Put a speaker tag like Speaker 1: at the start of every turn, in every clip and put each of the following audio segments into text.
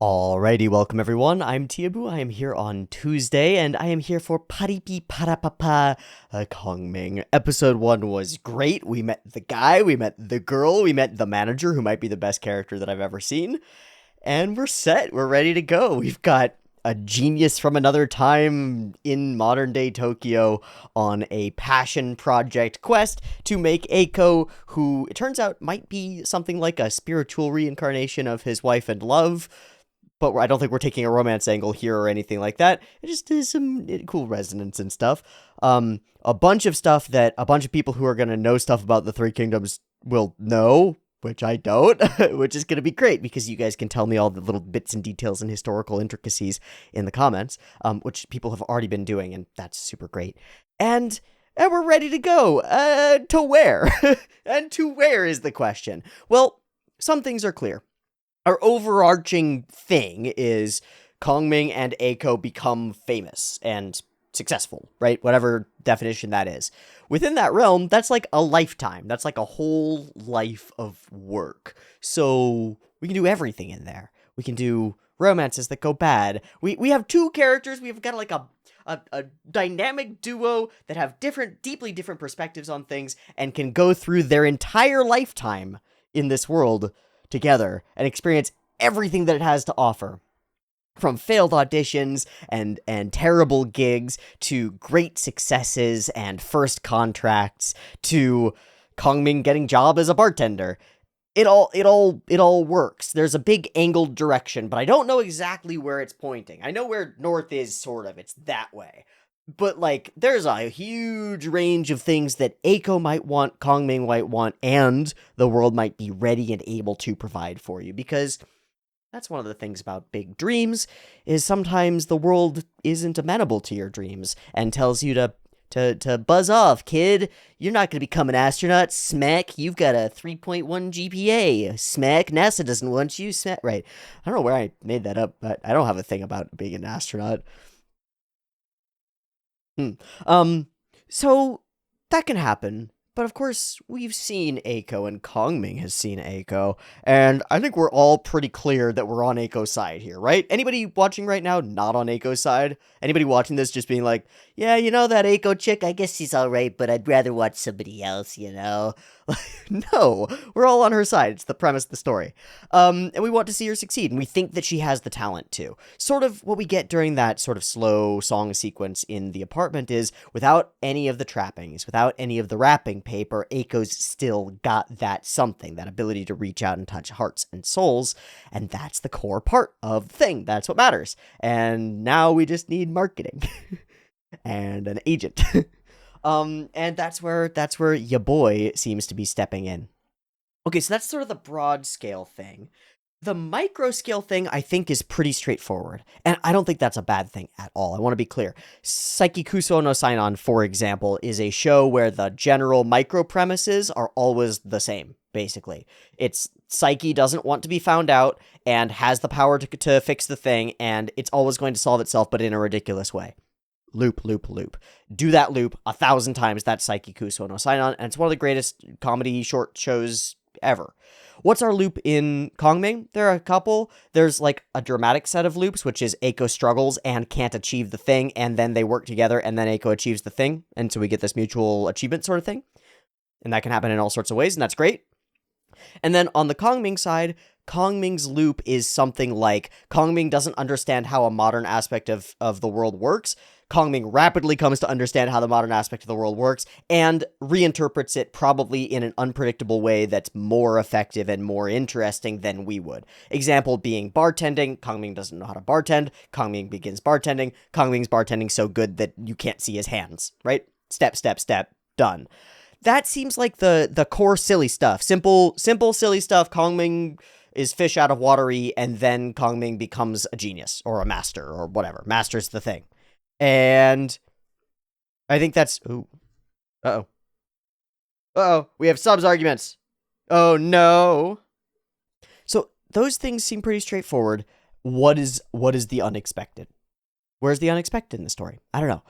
Speaker 1: Alrighty, welcome everyone. I'm Teeaboo. I am here on Tuesday, and I am here for Paripi Kongming. Episode 1 was great. We met the guy, we met the girl, we met the manager, who might be the best character that I've ever seen. And we're set. We're ready to go. We've got a genius from another time in modern day Tokyo on a passion project quest to make Eiko, who it turns out might be something like a spiritual reincarnation of his wife and love. But I don't think we're taking a romance angle here or anything like that. It just is some cool resonance and stuff. A bunch of stuff that a bunch of people who are going to know stuff about the Three Kingdoms will know, which I don't, which is going to be great because you guys can tell me all the little bits and details and historical intricacies in the comments, which people have already been doing, and that's super great. And we're ready to go. To where? And to where is the question? Well, some things are clear. Our overarching thing is Kongming and Eiko become famous and successful, right? Whatever definition that is. Within that realm, that's like a lifetime. That's like a whole life of work. So we can do everything in there. We can do romances that go bad. We have two characters. We've got like a dynamic duo that have deeply different perspectives on things and can go through their entire lifetime in this world together and experience everything that it has to offer. From failed auditions and terrible gigs to great successes and first contracts to Kongming getting job as a bartender. It all works. There's a big angled direction, but I don't know exactly where it's pointing. I know where north is, sort of. It's that way. But, like, there's a huge range of things that Eiko might want, Kongming might want, and the world might be ready and able to provide for you. Because that's one of the things about big dreams, is sometimes the world isn't amenable to your dreams and tells you to buzz off, kid. You're not going to become an astronaut. Smack, you've got a 3.1 GPA. Smack, NASA doesn't want you. Smack, right. I don't know where I made that up, but I don't have a thing about being an astronaut. So that can happen, but of course we've seen Eiko and Kongming has seen Eiko, and I think we're all pretty clear that we're on Eiko's side here, right? Anybody watching right now not on Eiko's side? Anybody watching this just being like, yeah, you know that Eiko chick, I guess she's alright, but I'd rather watch somebody else, you know? No, we're all on her side. It's the premise of the story. And we want to see her succeed, and we think that she has the talent to. Sort of what we get during that sort of slow song sequence in the apartment is, without any of the trappings, without any of the wrapping paper, Eiko's still got that something, that ability to reach out and touch hearts and souls, and that's the core part of the thing. That's what matters. And now we just need marketing and an agent. And that's where ya boy seems to be stepping in. Okay, so that's sort of the broad scale thing. The micro scale thing, I think, is pretty straightforward, and I don't think that's a bad thing at all. I want to be clear. Saikikuso no Sainon, for example, is a show where the general micro premises are always the same, basically. It's Saiki doesn't want to be found out and has the power to fix the thing, and it's always going to solve itself, but in a ridiculous way. Loop. Do that loop 1,000 times. That's Saikikuso no Sainon, and it's one of the greatest comedy short shows ever. What's our loop in Kongming? There are a couple. There's like a dramatic set of loops, which is Eiko struggles and can't achieve the thing, and then they work together, and then Eiko achieves the thing, and so we get this mutual achievement sort of thing. And that can happen in all sorts of ways, and that's great. And then on the Kongming side, Kongming's loop is something like Kongming doesn't understand how a modern aspect of the world works. Kongming rapidly comes to understand how the modern aspect of the world works and reinterprets it probably in an unpredictable way that's more effective and more interesting than we would. Example being bartending. Kongming doesn't know how to bartend. Kongming begins bartending. Kongming's bartending so good that you can't see his hands, right? Step, done. That seems like the core silly stuff. Simple, silly stuff. Kongming is fish out of watery, and then Kongming becomes a genius or a master or whatever. Master's the thing. And I think that's... Ooh. Uh-oh. We have subs arguments. Oh, no. So those things seem pretty straightforward. What is the unexpected? Where's the unexpected in the story? I don't know.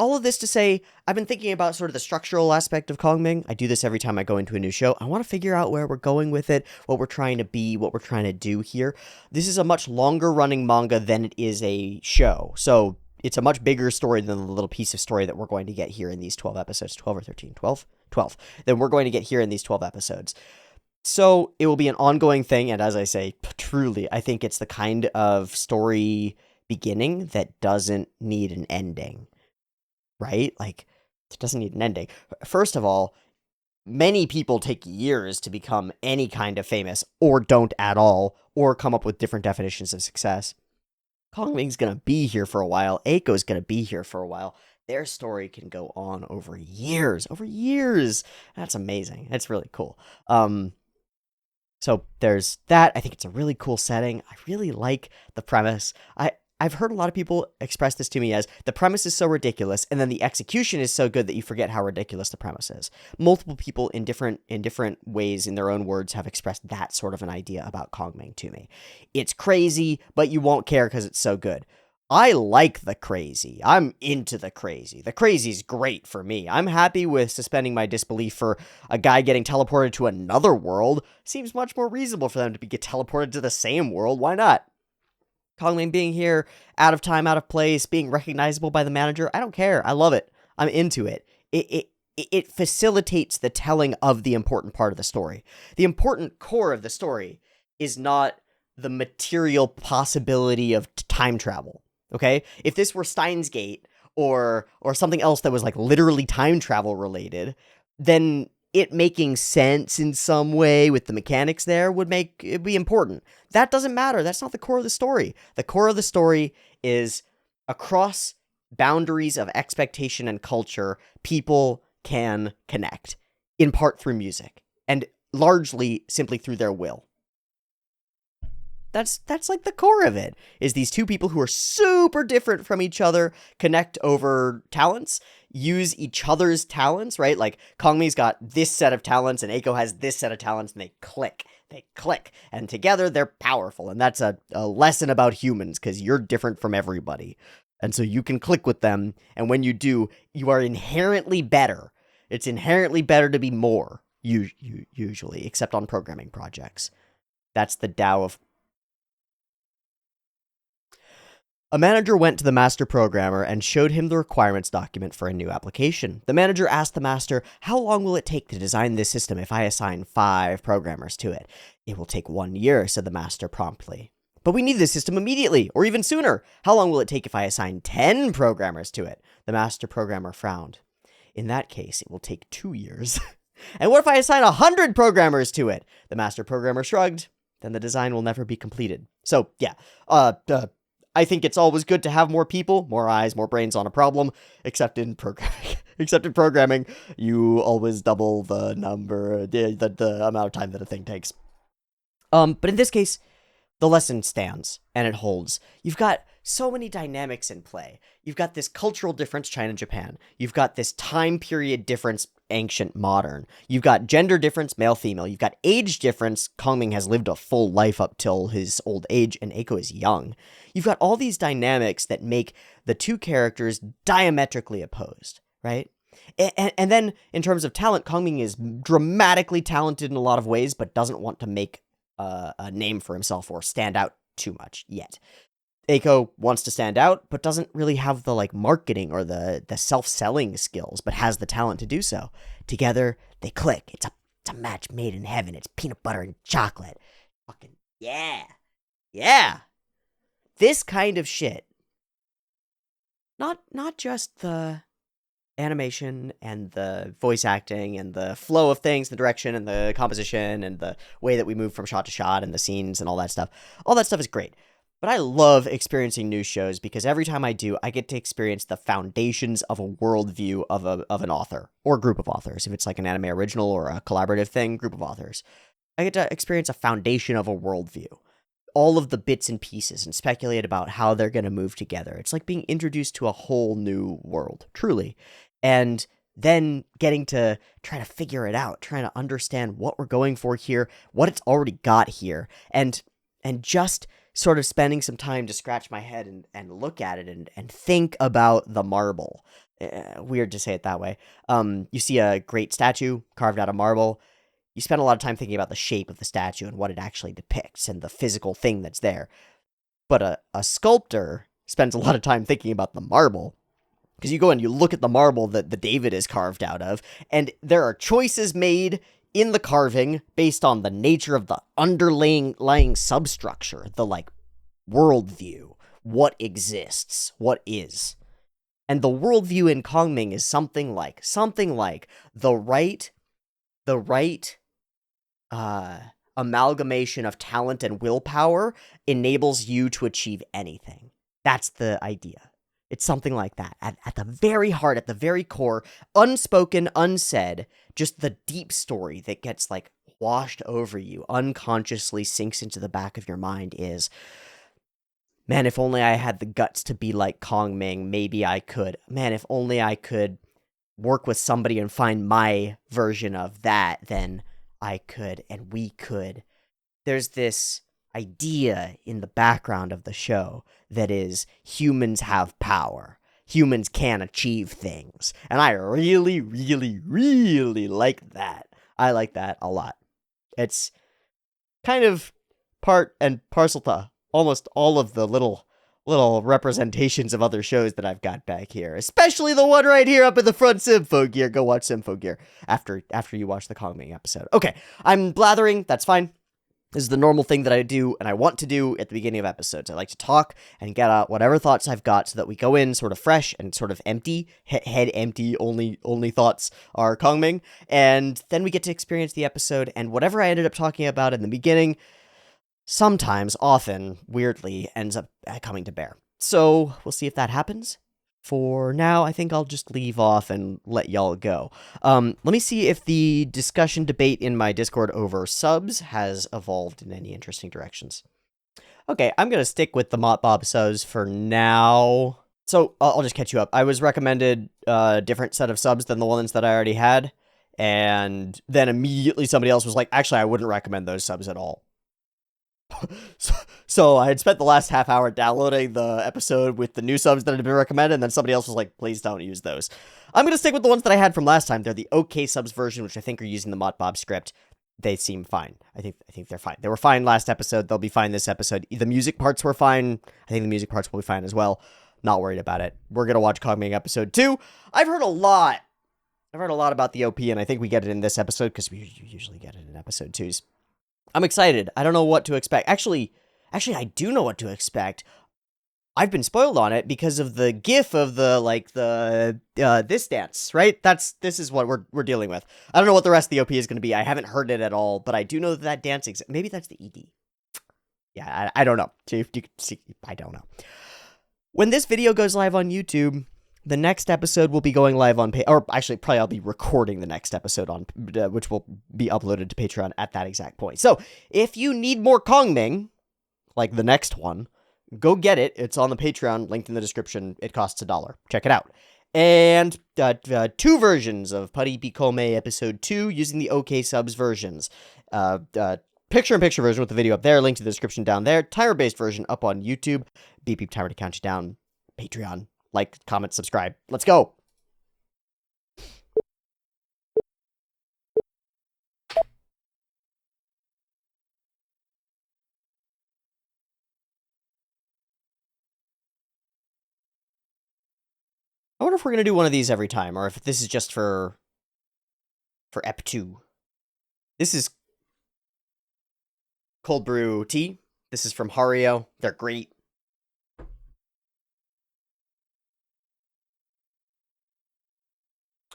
Speaker 1: all of this to say, I've been thinking about sort of the structural aspect of Kongming. I do this every time I go into a new show. I want to figure out where we're going with it, what we're trying to be, what we're trying to do here. This is a much longer running manga than it is a show. So it's a much bigger story than the little piece of story that we're going to get here in these 12 episodes. 12 or 13? 12? 12. Then we're going to get here in these 12 episodes. So it will be an ongoing thing. And as I say, truly, I think it's the kind of story beginning that doesn't need an ending. Right? Like, it doesn't need an ending. First of all, many people take years to become any kind of famous, or don't at all, or come up with different definitions of success. Kongming's gonna be here for a while. Eiko's gonna be here for a while. Their story can go on over years. Over years! That's amazing. That's really cool. So there's that. I think it's a really cool setting. I really like the premise. I've heard a lot of people express this to me as the premise is so ridiculous, and then the execution is so good that you forget how ridiculous the premise is. Multiple people in different ways, in their own words, have expressed that sort of an idea about Kongming to me. It's crazy, but you won't care because it's so good. I like the crazy. I'm into the crazy. The crazy's great for me. I'm happy with suspending my disbelief for a guy getting teleported to another world. Seems much more reasonable for them to get teleported to the same world. Why not? Kongming being here, out of time, out of place, being recognizable by the manager, I don't care. I love it. I'm into it. It facilitates the telling of the important part of the story. The important core of the story is not the material possibility of time travel, okay? If this were Steins Gate or something else that was like literally time travel related, then it making sense in some way with the mechanics there would make it be important. That doesn't matter. That's not the core of the story. The core of the story is across boundaries of expectation and culture, people can connect, in part through music, and largely simply through their will. That's like the core of it, is these two people who are super different from each other connect over talents, use each other's talents, right? Like, Kongming's got this set of talents, and Eiko has this set of talents, and they click. And together, they're powerful, and that's a lesson about humans, because you're different from everybody. And so you can click with them, and when you do, you are inherently better. It's inherently better to be more, usually, except on programming projects. That's the Tao of... A manager went to the master programmer and showed him the requirements document for a new application. The manager asked the master, "How long will it take to design this system if I assign 5 programmers to it?" "It will take 1 year," said the master promptly. "But we need this system immediately, or even sooner. How long will it take if I assign 10 programmers to it?" The master programmer frowned. "In that case, it will take 2 years." "And what if I assign 100 programmers to it?" The master programmer shrugged. "Then the design will never be completed." So, yeah, I think it's always good to have more people, more eyes, more brains on a problem, except in programming. Except in programming, you always double the number, the amount of time that a thing takes. But in this case, the lesson stands, and it holds. You've got so many dynamics in play. You've got this cultural difference, China, Japan. You've got this time period difference, ancient, modern. You've got gender difference, male, female. You've got age difference. Kongming has lived a full life up till his old age, and Eiko is young. You've got all these dynamics that make the two characters diametrically opposed, right? And then, in terms of talent, Kongming is dramatically talented in a lot of ways, but doesn't want to make a name for himself or stand out too much yet. Eiko wants to stand out, but doesn't really have the marketing or the self-selling skills, but has the talent to do so. Together, they click. It's a match made in heaven. It's peanut butter and chocolate. Fucking yeah. Yeah. This kind of shit. Not just the animation and the voice acting and the flow of things, the direction and the composition and the way that we move from shot to shot and the scenes and all that stuff. All that stuff is great. But I love experiencing new shows because every time I do, I get to experience the foundations of a worldview of an author or group of authors. If it's like an anime original or a collaborative thing, group of authors. I get to experience a foundation of a worldview. All of the bits and pieces and speculate about how they're going to move together. It's like being introduced to a whole new world, truly. And then getting to try to figure it out, trying to understand what we're going for here, what it's already got here, and just sort of spending some time to scratch my head and look at it and think about the marble. Weird to say it that way. You see a great statue carved out of marble. You spend a lot of time thinking about the shape of the statue and what it actually depicts and the physical thing that's there. But a sculptor spends a lot of time thinking about the marble. Because you go and you look at the marble that the David is carved out of, and there are choices made in the carving based on the nature of the underlying substructure, the, like, worldview, what exists, what is. And the worldview in Kongming is something like the right amalgamation of talent and willpower enables you to achieve anything. That's the idea. It's something like that. At the very heart, at the very core, unspoken, unsaid, just the deep story that gets, like, washed over you, unconsciously sinks into the back of your mind is, man, if only I had the guts to be like Kongming, maybe I could. Man, if only I could work with somebody and find my version of that, then I could, and we could. There's this idea in the background of the show that is, humans have power. Humans can achieve things. And I really, really, really like that. I like that a lot. It's kind of part and parcel to almost all of the little representations of other shows that I've got back here. Especially the one right here up in the front, Sympho Gear. Go watch Sympho Gear after you watch the Kongming episode. Okay, I'm blathering. That's fine. This is the normal thing that I do and I want to do at the beginning of episodes. I like to talk and get out whatever thoughts I've got so that we go in sort of fresh and sort of empty, head empty, only thoughts are Kongming, and then we get to experience the episode, and whatever I ended up talking about in the beginning sometimes, often, weirdly, ends up coming to bear. So we'll see if that happens. For now, I think I'll just leave off and let y'all go. Let me see if the discussion debate in my Discord over subs has evolved in any interesting directions. Okay, I'm going to stick with the Mott Bob subs for now. So I'll just catch you up. I was recommended a different set of subs than the ones that I already had. And then immediately somebody else was like, actually, I wouldn't recommend those subs at all. So I had spent the last half hour downloading the episode with the new subs that had been recommended, and then somebody else was like, please don't use those. I'm going to stick with the ones that I had from last time. They're the OK subs version, which I think are using the Mott Bob script. They seem fine. I think they're fine. They were fine last episode. They'll be fine this episode. The music parts were fine. I think the music parts will be fine as well. Not worried about it. We're going to watch Kongming episode 2. I've heard a lot about the OP, and I think we get it in this episode, because we usually get it in episode 2s. I'm excited. I don't know what to expect. Actually, I do know what to expect. I've been spoiled on it because of the gif of this dance, right? This is what we're dealing with. I don't know what the rest of the OP is going to be. I haven't heard it at all, but I do know that dance exists. Maybe that's the ED. Yeah, I don't know. You can see, I don't know. When this video goes live on YouTube, the next episode will be going live on or actually probably I'll be recording the next episode on which will be uploaded to Patreon at that exact point. So if you need more Kongming, like the next one, go get it. It's on the Patreon, linked in the description. It costs $1. Check it out. And 2 versions of Paripi Koumei episode 2 using the OK subs versions. Picture-in-picture version with the video up there, link to the description down there. Timer-based version up on YouTube. Beep timer to count you down. Patreon. Like, comment, subscribe. Let's go! I wonder if we're going to do one of these every time, or if this is just for Ep 2. This is cold brew tea. This is from Hario. They're great.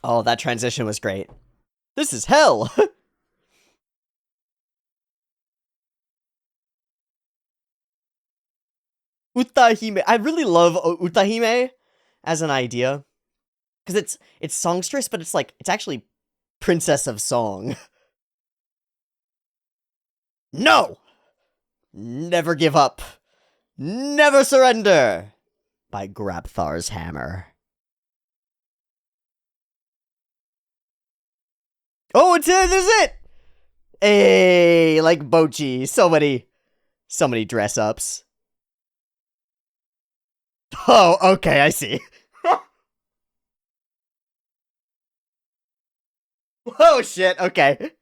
Speaker 1: Oh, that transition was great. This is hell! Utahime. I really love Utahime as an idea. Because it's songstress, but it's actually Princess of Song. No! Never give up. Never surrender! By Grabthar's Hammer. Oh, this is it! Hey, like Bochi. So many dress-ups. Oh, okay, I see. Oh shit, okay.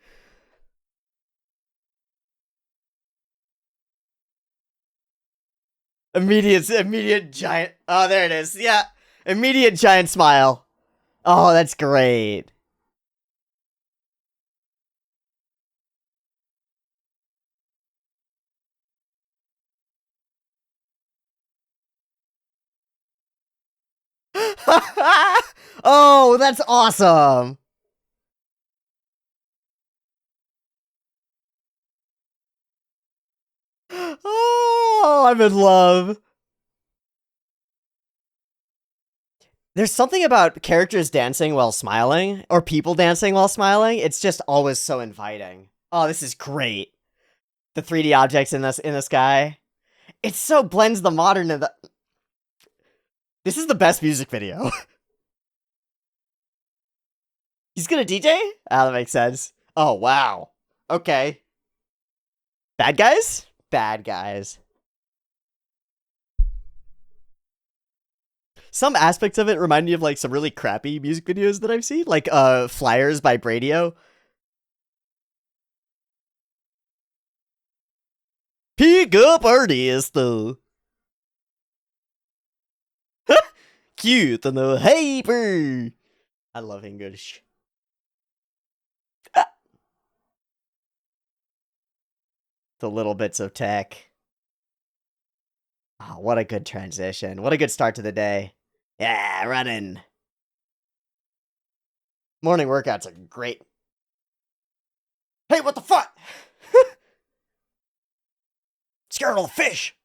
Speaker 1: Immediate giant. Oh, there it is. Yeah. Immediate giant smile. Oh, that's great. Oh, that's awesome. Oh, I'm in love. There's something about characters dancing while smiling, or people dancing while smiling. It's just always so inviting. Oh, this is great. The 3D objects in the sky. It so blends the modern and the. This is the best music video. He's gonna DJ? Ah, that makes sense. Oh wow. Okay. Bad guys? Bad guys. Some aspects of it remind me of like some really crappy music videos that I've seen, like Flyers by Bradio. Pick up artist. Cute and the hyper. I love English. The little bits of tech. Oh, what a good transition. What a good start to the day. Yeah, running. Morning workouts are great. Hey, what the fuck? Scared of the fish.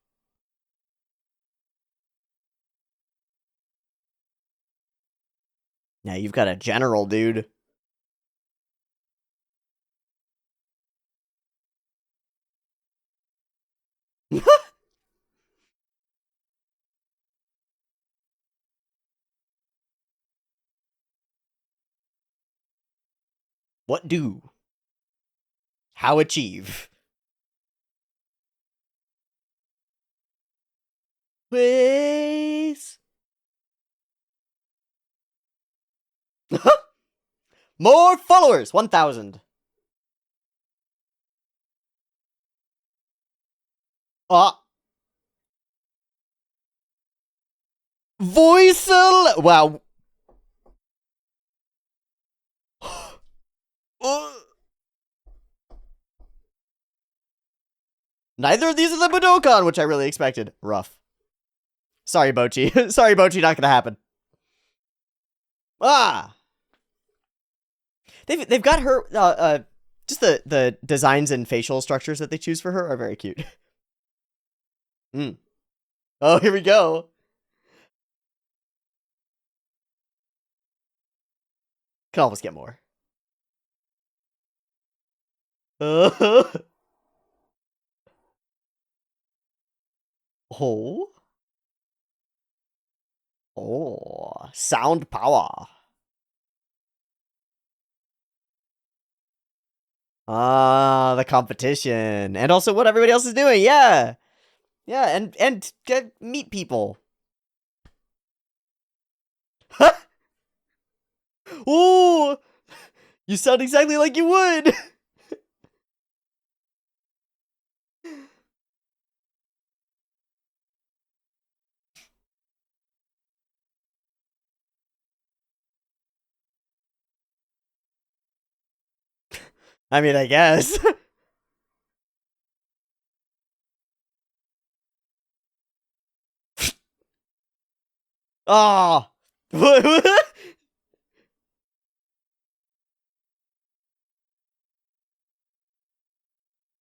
Speaker 1: Now you've got a general, dude. What do? How achieve? Please. More followers. 1,000. Ah. Voicel. Wow. Neither of these are the Budokan, which I really expected. Rough. Sorry, Bochi. Sorry, Bochi, not gonna happen. Ah! They've got her, just the designs and facial structures that they choose for her are very cute. Mm. Oh, here we go. Can almost get more. Oh. Oh. Sound power. Ah, the competition. And also what everybody else is doing. Yeah. Yeah, and get meet people. Ooh, you sound exactly like you would. I mean, I guess. Oh.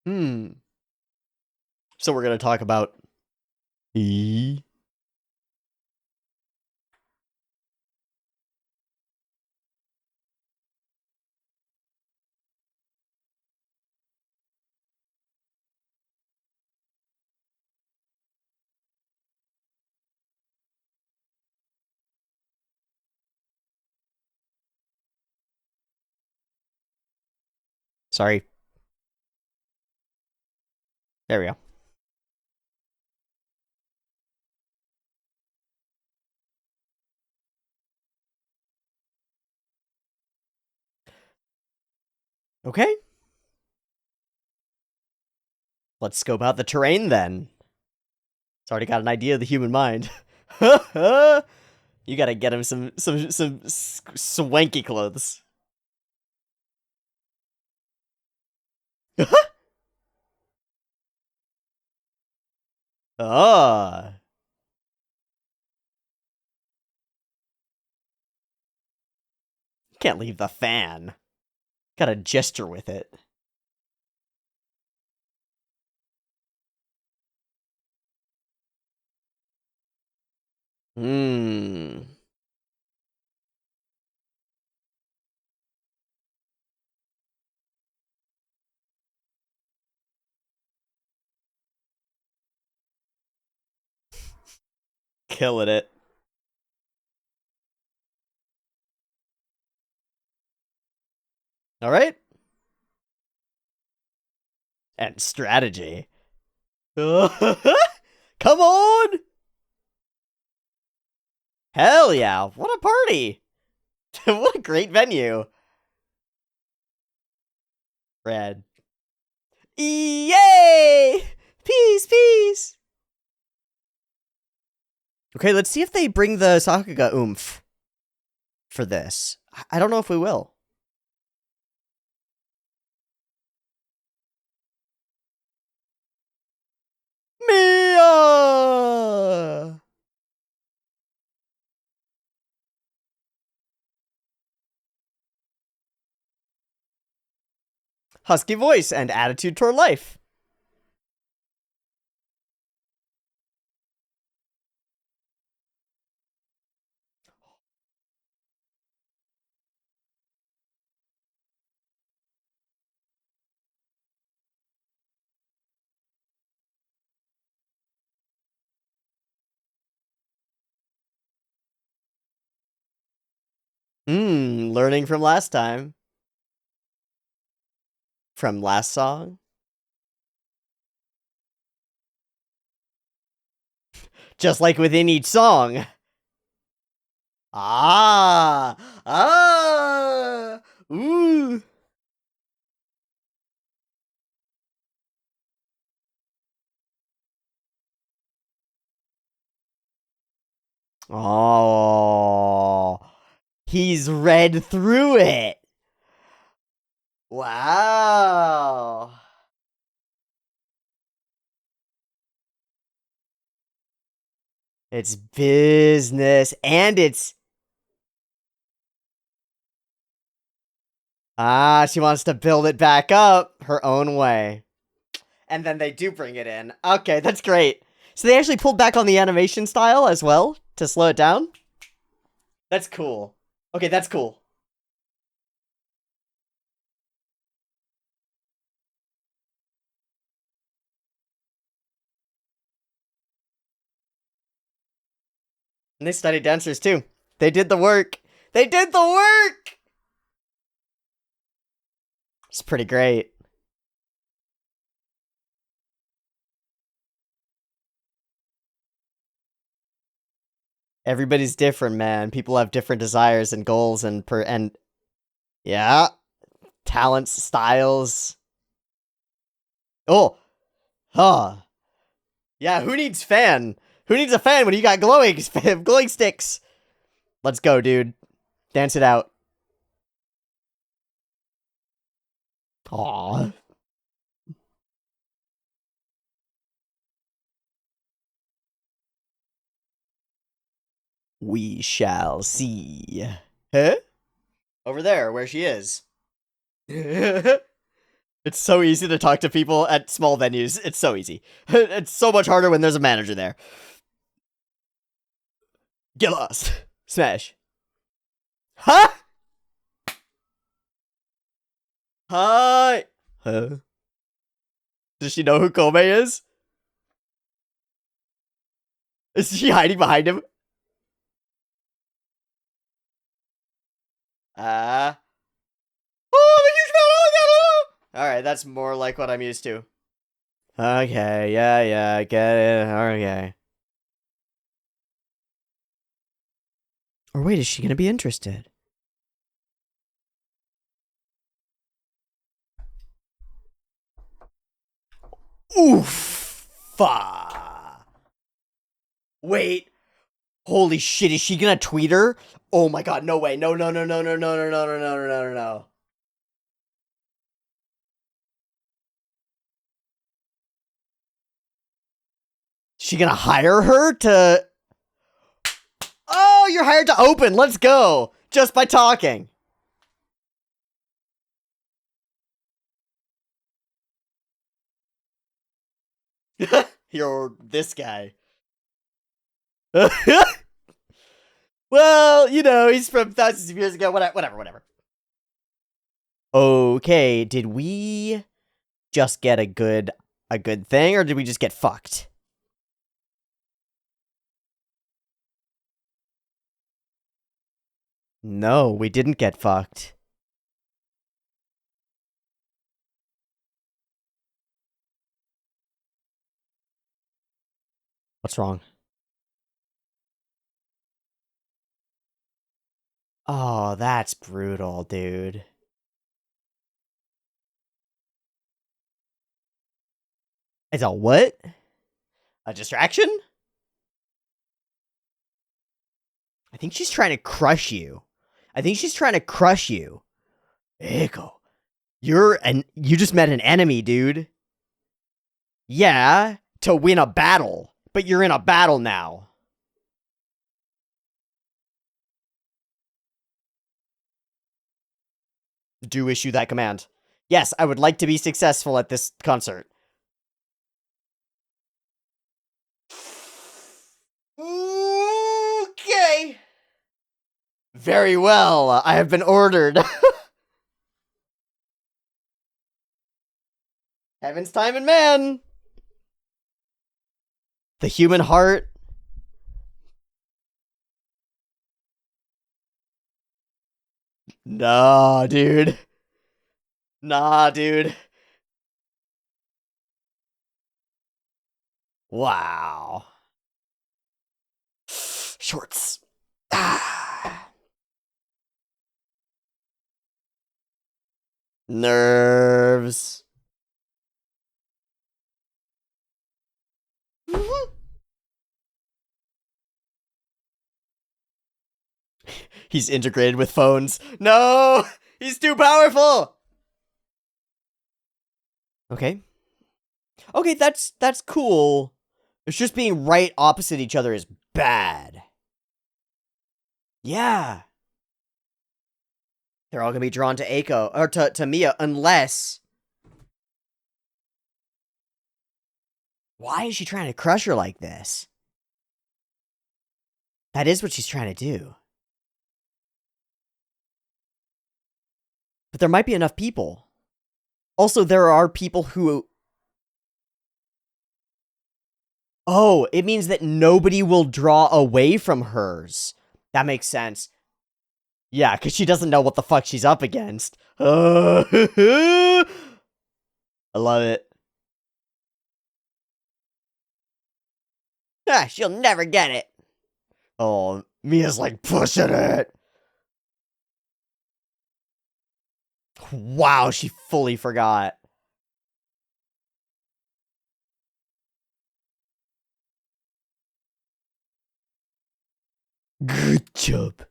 Speaker 1: Hmm. So we're gonna talk about E. Sorry. There we go. Okay. Let's scope out the terrain then. It's already got an idea of the human mind. You gotta get him some swanky clothes. Ah. Can't leave the fan. Gotta gesture with it. Hmm. Killing it. All right. And strategy. Come on! Hell yeah! What a party! What a great venue! Red. Yay! Peace, peace! Okay, let's see if they bring the Sakuga oomph for this. I don't know if we will. Mia! Husky voice and attitude toward life. Learning from last time. From last song. Just like within each song. Ah! Ah! Ooh! Oh, he's read through it. Wow. It's business and it's she wants to build it back up her own way. And then they do bring it in. Okay, that's great. So they actually pulled back on the animation style as well to slow it down? That's cool. Okay, that's cool. And they studied dancers too. They did the work. They did the work! It's pretty great. Everybody's different, man. People have different desires and goals and yeah, talents, styles. Oh, huh. Yeah, who needs fan? Who needs a fan when you got glowing sticks? Let's go, dude. Dance it out. Aw. We shall see. Huh? Over there, where she is. It's so easy to talk to people at small venues. It's so easy. It's so much harder when there's a manager there. Get lost. Smash. Huh? Hi. Huh? Does she know who Koumei is? Is she hiding behind him? Ah. Oh, the huge metal! Alright, that's more like what I'm used to. Okay, yeah, I get it. Okay. Or wait, is she gonna be interested? Oof. Wait. Holy shit, is she gonna tweet her? Oh my god, no way. No, no, no, no, no, no, no, no, no, no, no, no, no. She gonna hire her to... Oh, you're hired to open. Let's go. Just by talking. You're this guy. Well, you know, he's from thousands of years ago. Whatever. Okay, did we just get a good thing, or did we just get fucked? No, we didn't get fucked. What's wrong? Oh, that's brutal, dude. It's a what? A distraction? I think she's trying to crush you. Eiko, you just met an enemy, dude. Yeah, to win a battle. But you're in a battle now. Do issue that command. Yes, I would like to be successful at this concert. Okay. Very well. I have been ordered. Heaven's time and man. The human heart. Nah, dude. Nah, dude. Wow. Shorts. Ah. Nerves. He's integrated with phones. No! He's too powerful! Okay. Okay, that's cool. It's just being right opposite each other is bad. Yeah. They're all gonna be drawn to Eiko, or to Mia, unless... Why is she trying to crush her like this? That is what she's trying to do. But there might be enough people. Also, there are people who... Oh, it means that nobody will draw away from hers. That makes sense. Yeah, because she doesn't know what the fuck she's up against. I love it. Ah, she'll never get it. Oh, Mia's like pushing it. Wow, she fully forgot. Good job.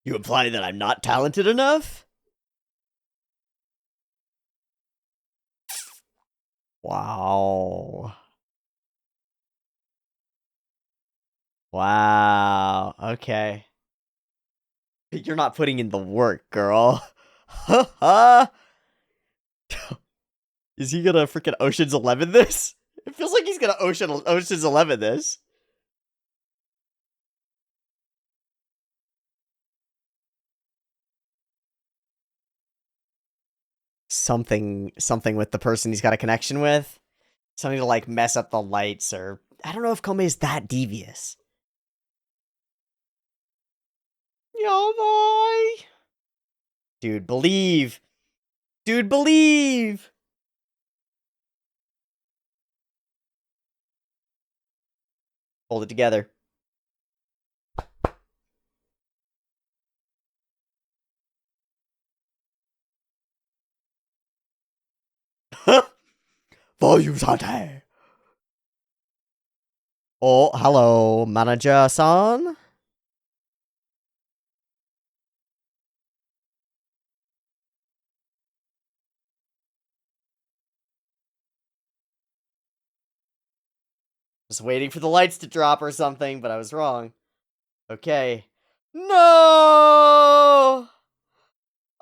Speaker 1: You implying that I'm not talented enough? Wow. Wow. Okay. You're not putting in the work, girl. Is he gonna freaking Ocean's 11 this? It feels like he's gonna Ocean's 11 this. Something with the person he's got a connection with. Something to like mess up the lights, or I don't know if Koumei is that devious. Yo boy. Dude, believe. Dude, believe. Hold it together. Volumes hot. Oh, hello, manager-san. Just waiting for the lights to drop or something, but I was wrong. Okay. No!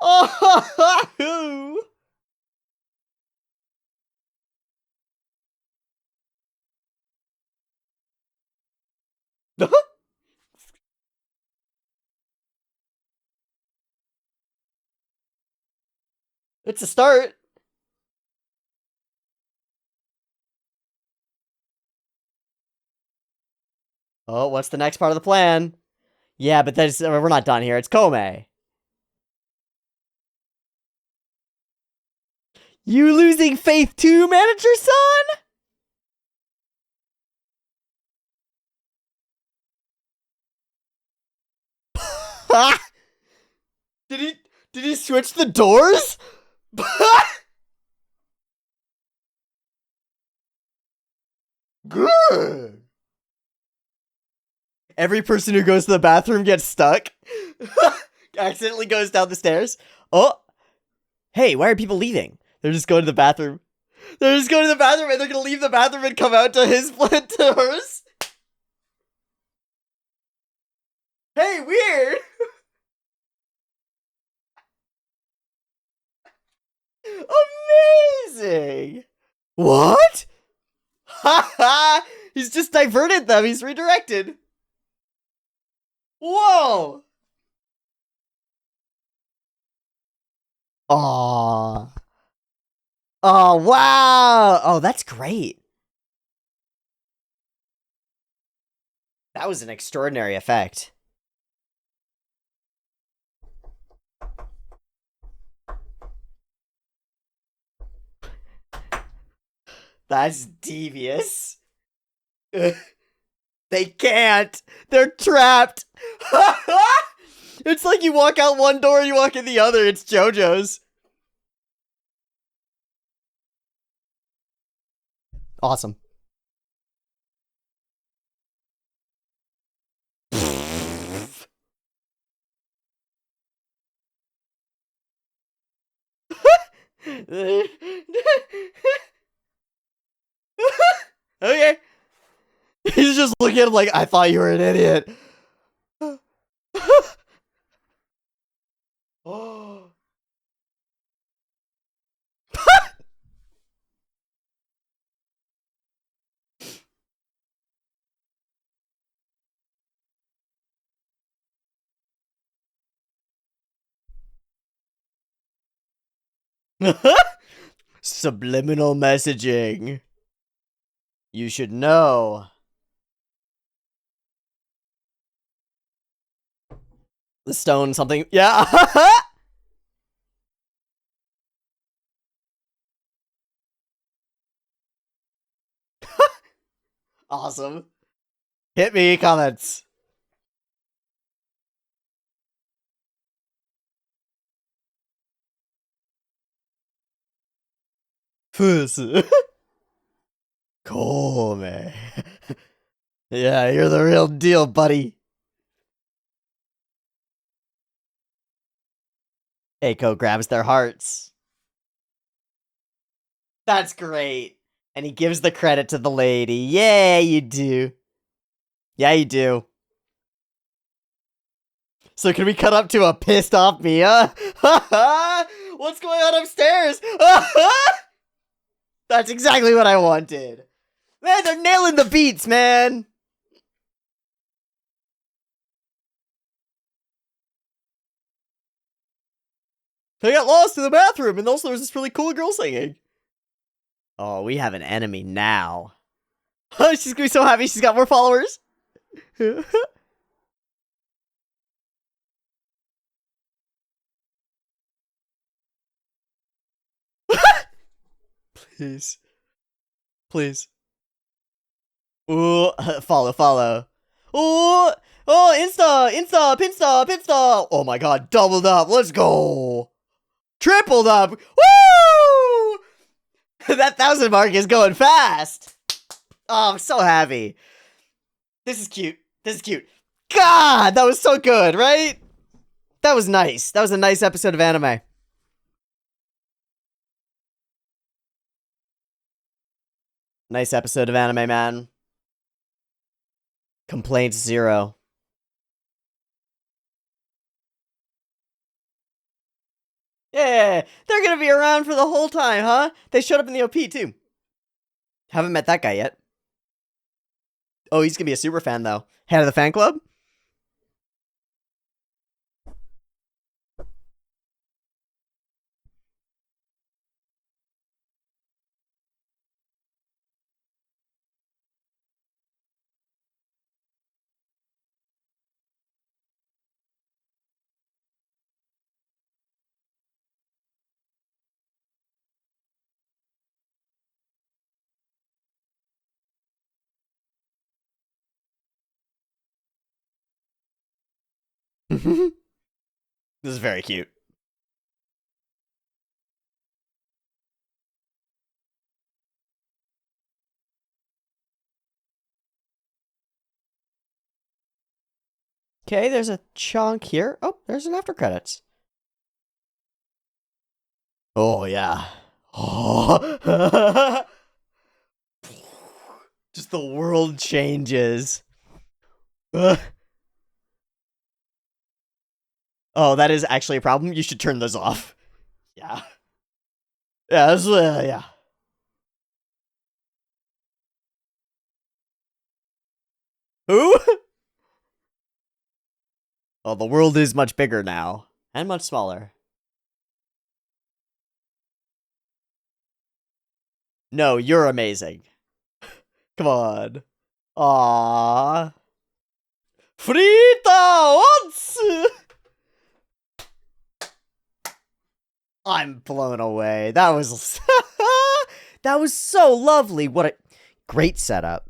Speaker 1: Oh! It's a start. Oh, what's the next part of the plan? Yeah, but that's, we're not done here. It's Koumei. You losing faith too, manager son? did he did he switch the doors? Good. Every person who goes to the bathroom gets stuck. Accidentally goes down the stairs. Oh. Hey, why are people leaving? They're just going to the bathroom. They're just going to the bathroom and they're gonna leave the bathroom and come out to his to hers. Hey, weird. Amazing. What? Haha. He's just diverted them. He's redirected. Whoa. Aww. Oh, wow. Oh, that's great. That was an extraordinary effect. That's devious. They can't. They're trapped. It's like you walk out one door and you walk in the other. It's JoJo's. Awesome. Okay. He's just looking at him like, I thought you were an idiot. Oh. Subliminal messaging. You should know. The stone something. Yeah. Awesome. Hit me, comments. Koumei. Yeah, you're the real deal, buddy. Eiko grabs their hearts. That's great. And he gives the credit to the lady. Yeah, you do. Yeah, you do. So can we cut up to a pissed off Mia? What's going on upstairs? That's exactly what I wanted. Man, they're nailing the beats, man. They got lost in the bathroom, and also there's this really cool girl singing. Oh, we have an enemy now. She's gonna be so happy she's got more followers. Please. Please. Ooh, follow, follow. Ooh, oh, insta, pinsta. Oh my god, doubled up. Let's go. Tripled up. Woo! That 1,000 mark is going fast. Oh, I'm so happy. This is cute. This is cute. God, that was so good, right? That was nice. That was a nice episode of anime. Nice episode of anime, man. Complaints zero. Yeah, they're gonna be around for the whole time, huh? They showed up in the OP, too. Haven't met that guy yet. Oh, he's gonna be a super fan, though. Head of the fan club? This is very cute. Okay, there's a chunk here. Oh, there's an after credits. Oh, yeah. Oh. Just the world changes. Ugh. Oh, that is actually a problem. You should turn those off. Yeah. Yeah, yeah. Who? Oh, the world is much bigger now. And much smaller. No, you're amazing. Come on. Aww. Frita once! I'm blown away. That was... that was so lovely. What a great setup.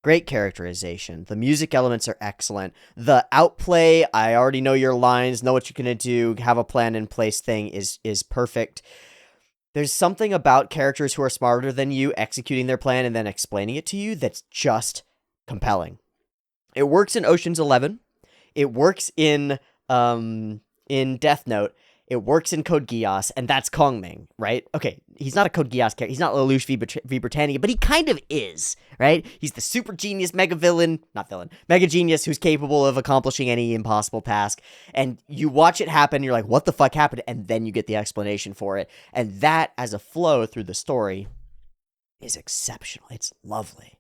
Speaker 1: Great characterization. The music elements are excellent. The outplay, I already know your lines, know what you're going to do, have a plan in place thing is perfect. There's something about characters who are smarter than you executing their plan and then explaining it to you that's just compelling. It works in Ocean's 11. It works in Death Note. It works in Code Geass, and that's Kongming, right? Okay, he's not a Code Geass character. He's not Lelouch v. Britannia, but he kind of is, right? He's the super genius mega genius who's capable of accomplishing any impossible task. And you watch it happen, you're like, what the fuck happened? And then you get the explanation for it. And that, as a flow through the story, is exceptional. It's lovely.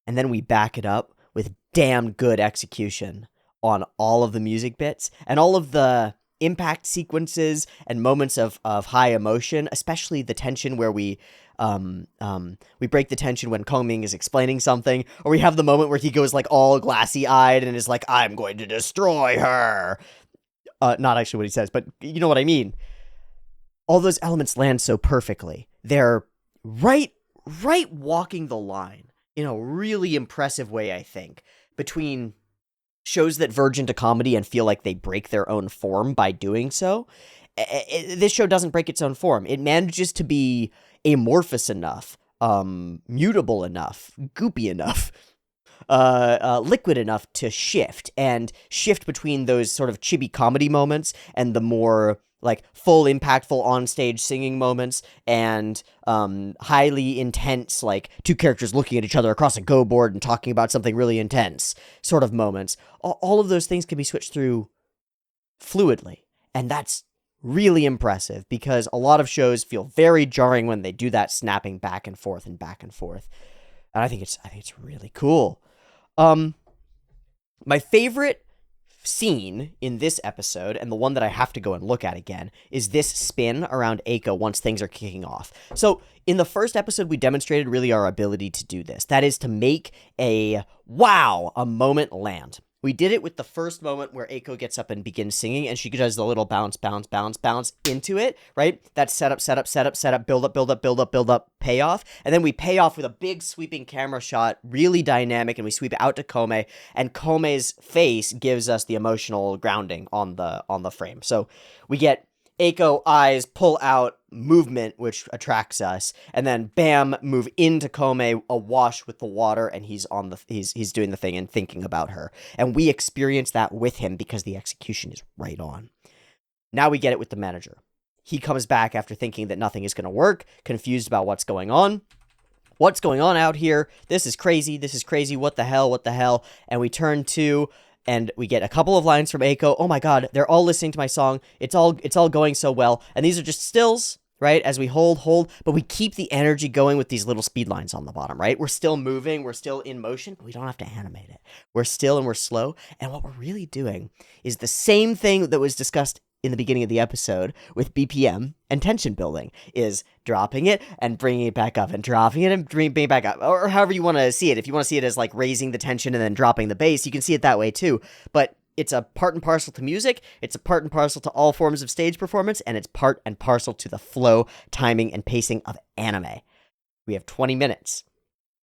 Speaker 1: And then we back it up with damn good execution on all of the music bits and all of the impact sequences and moments of high emotion, especially the tension where we break the tension when Kongming is explaining something, or we have the moment where he goes like all glassy-eyed and is like, I'm going to destroy her. Not actually what he says, but you know what I mean. All those elements land so perfectly. They're right walking the line in a really impressive way, I think, between shows that verge into comedy and feel like they break their own form by doing so. This show doesn't break its own form. It manages to be amorphous enough, mutable enough, goopy enough, liquid enough to shift between those sort of chibi comedy moments and the more like full impactful on-stage singing moments and highly intense, like two characters looking at each other across a go board and talking about something really intense sort of moments. All of those things can be switched through fluidly. And that's really impressive because a lot of shows feel very jarring when they do that snapping back and forth and back and forth. And I think it's really cool. My favorite scene in this episode, and the one that I have to go and look at again, is this spin around Eiko once things are kicking off. So in the first episode, we demonstrated really our ability to do this. That is to make a moment land. We did it with the first moment where Eiko gets up and begins singing, and she does the little bounce, bounce, bounce, bounce into it, right? That setup, setup, setup, setup, build up, build up, build up, build up, payoff. And then we pay off with a big sweeping camera shot, really dynamic, and we sweep out to Koumei, and Koumei's face gives us the emotional grounding on the frame. So we get Eiko eyes pull out movement, which attracts us, and then bam, move into Koumei awash with the water, and he's doing the thing and thinking about her, and we experience that with him because the execution is right on. Now we get it with the manager. He comes back after thinking that nothing is going to work, confused about what's going on. What's going on out here? This is crazy. This is crazy. What the hell? What the hell? And we turn to, and we get a couple of lines from Eiko. Oh my god, they're all listening to my song. It's all going so well. And these are just stills, right? As we hold, but we keep the energy going with these little speed lines on the bottom, right? We're still moving, we're still in motion, but we don't have to animate it. We're still and we're slow. And what we're really doing is the same thing that was discussed in the beginning of the episode with BPM and tension building, is dropping it and bringing it back up, and dropping it and bringing it back up, or however you want to see it. If you want to see it as like raising the tension and then dropping the bass, you can see it that way too. But it's a part and parcel to music, it's a part and parcel to all forms of stage performance, and it's part and parcel to the flow, timing, and pacing of anime. We have 20 minutes,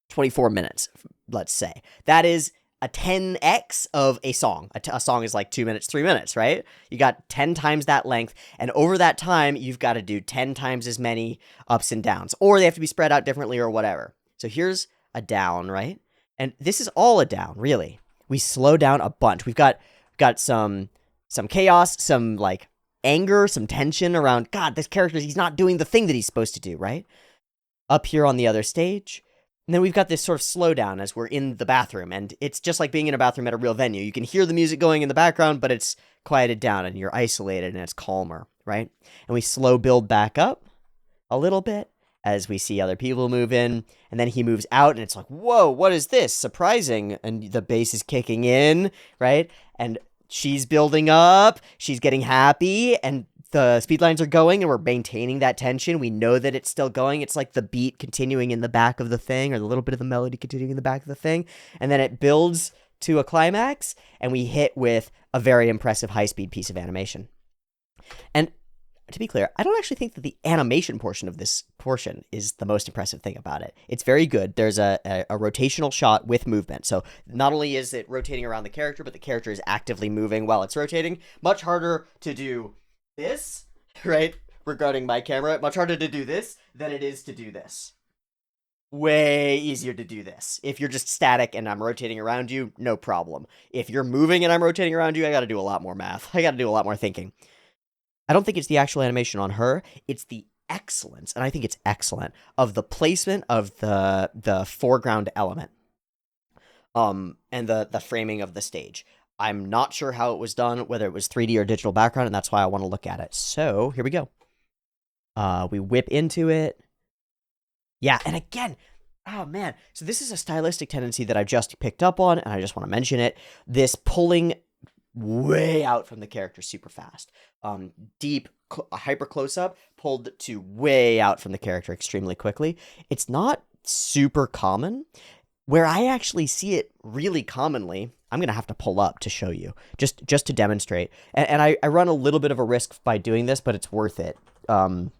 Speaker 1: 24 minutes, let's say. That is a 10x of a song. A song is like 2 minutes, 3 minutes, right? You got 10 times that length, and over that time, you've got to do 10 times as many ups and downs, or they have to be spread out differently or whatever. So here's a down, right? And this is all a down, really. We slow down a bunch. We've got some chaos, some like anger, some tension around, God, this character, he's not doing the thing that he's supposed to do, right? Up here on the other stage. And then we've got this sort of slowdown as we're in the bathroom, and it's just like being in a bathroom at a real venue. You can hear the music going in the background, but it's quieted down, and you're isolated, and it's calmer, right? And we slow build back up a little bit as we see other people move in, and then he moves out, and it's like, whoa, what is this? Surprising. And the bass is kicking in, right? And she's building up, she's getting happy, and the speed lines are going, and we're maintaining that tension. We know that it's still going. It's like the beat continuing in the back of the thing, or the little bit of the melody continuing in the back of the thing. And then it builds to a climax, and we hit with a very impressive high-speed piece of animation. And to be clear, I don't actually think that the animation portion of this portion is the most impressive thing about it. It's very good. There's a rotational shot with movement. So not only is it rotating around the character, but the character is actively moving while it's rotating. Much harder to do this, right? Regarding my camera, much harder to do this than it is to do this. Way easier to do this. If you're just static and I'm rotating around you, no problem. If you're moving and I'm rotating around you, I gotta do a lot more math. I gotta do a lot more thinking. I don't think it's the actual animation on her, it's the excellence, and I think it's excellent, of the placement of the foreground element. And the framing of the stage. I'm not sure how it was done, whether it was 3D or digital background, and that's why I want to look at it. So, here we go. We whip into it. Yeah, and again, oh man. So this is a stylistic tendency that I just picked up on, and I just want to mention it. This pulling way out from the character super fast. Deep, hyper close-up, pulled to way out from the character extremely quickly. It's not super common. Where I actually see it really commonly, I'm going to have to pull up to show you, just to demonstrate. And I run a little bit of a risk by doing this, but it's worth it. So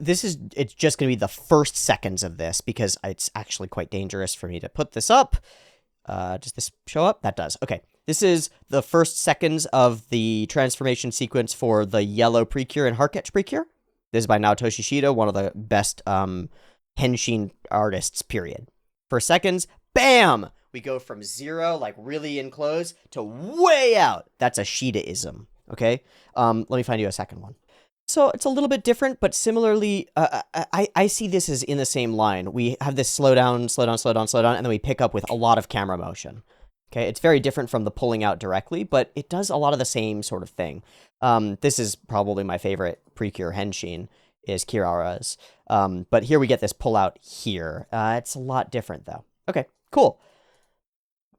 Speaker 1: it's just going to be the first seconds of this, because it's actually quite dangerous for me to put this up. Does this show up? That does. Okay. This is the first seconds of the transformation sequence for the Yellow Precure and Heartcatch Precure. This is by Naotoshi Shido, one of the best henshin artists, period. For seconds, bam! We go from 0, like really in close, to way out. That's a Shida-ism, okay? Let me find you a second one. So it's a little bit different, but similarly, I see this as in the same line. We have this slow down, slow down, slow down, slow down, and then we pick up with a lot of camera motion. Okay, it's very different from the pulling out directly, but it does a lot of the same sort of thing. This is probably my favorite Precure henshin, is Kirara's. But here we get this pull out here. It's a lot different, though. Okay, cool.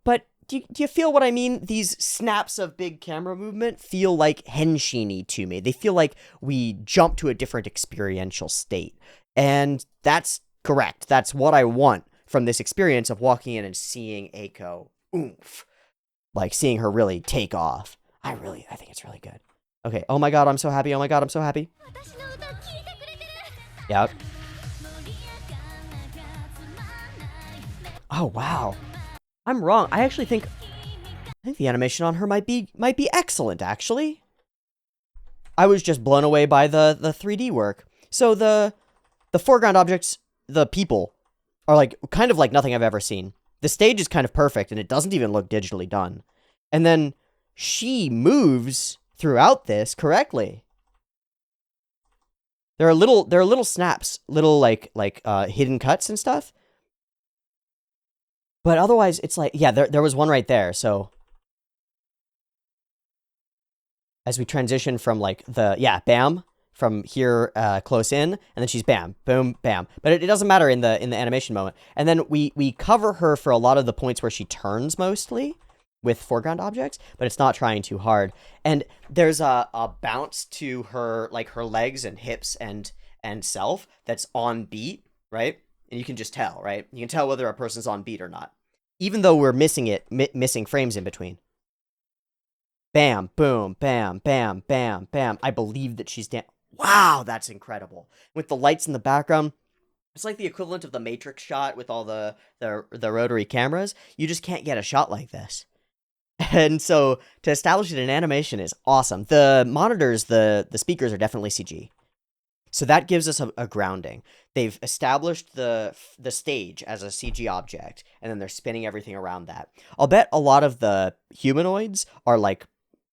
Speaker 1: But do you feel what I mean? These snaps of big camera movement feel like henshin-y to me. They feel like we jump to a different experiential state. And that's correct. That's what I want from this experience of walking in and seeing Eiko oomph. Like seeing her really take off. I think it's really good. Okay, oh my god, I'm so happy. Oh my god, I'm so happy. Yep. Oh wow. I'm wrong. I think the animation on her might be excellent, actually. I was just blown away by the 3D work. So the foreground objects, the people, are like kind of like nothing I've ever seen. The stage is kind of perfect, and it doesn't even look digitally done. And then she moves throughout this correctly. There are little snaps, little like hidden cuts and stuff. But otherwise, it's like, yeah, there was one right there. So as we transition from like bam, from here close in, and then she's bam, boom, bam. But it doesn't matter in the animation moment. And then we cover her for a lot of the points where she turns mostly with foreground objects, but it's not trying too hard. And there's a bounce to her, like her legs and hips and self that's on beat, right? And you can just tell, right? You can tell whether a person's on beat or not, even though we're missing frames in between. Bam, boom, bam, bam, bam, bam. I believe that she's wow, that's incredible. With the lights in the background, it's like the equivalent of the Matrix shot with all the rotary cameras. You just can't get a shot like this. And so to establish it in animation is awesome. The monitors, the speakers are definitely CG. So that gives us a grounding. They've established the stage as a CG object, and then they're spinning everything around that. I'll bet a lot of the humanoids are like